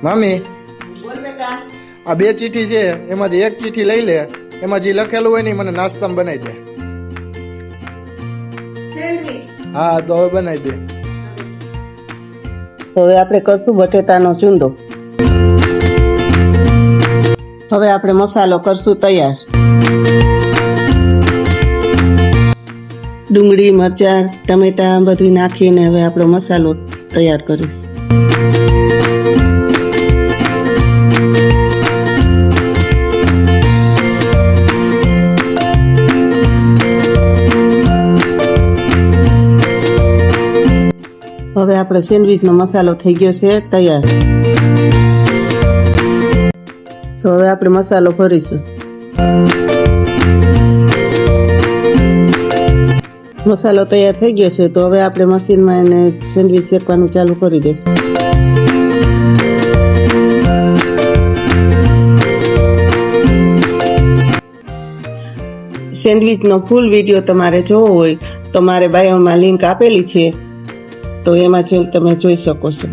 મામી બોલ બેટા. આ 2 ચીઠી છે એમાંથી એક ચીઠી લઈ લે, એમાં જે લખેલું હોય ને ઈ મને નાસ્તામાં બનાવી દે. સેન્ડવીચ. હા તો હવે બનાવી દે. હવે આપણે કરશું બટેટાનો ચૂંદો. હવે આપણે મસાલો કરશું તૈયાર. ડુંગળી, મરચાં, ટમેટા બધું નાખીને હવે આપણો મસાલો તૈયાર કરીશું. હવે આપણે સેન્ડવીચનો મસાલો થઈ ગયો છે તૈયાર. તો હવે આપણે મસાલો ભરીશું. મસાલો તૈયાર થઈ ગયો છે તો હવે આપણે મશીનમાં એને સેન્ડવીચ શેકવાનું ચાલુ કરી દઈશું. સેન્ડવીચનો ફૂલ વિડીયો તમારે જોવો હોય તો મારે બાયોમાં લિંક આપેલી છે, તો એમાં તમે જોઈ શકો છો.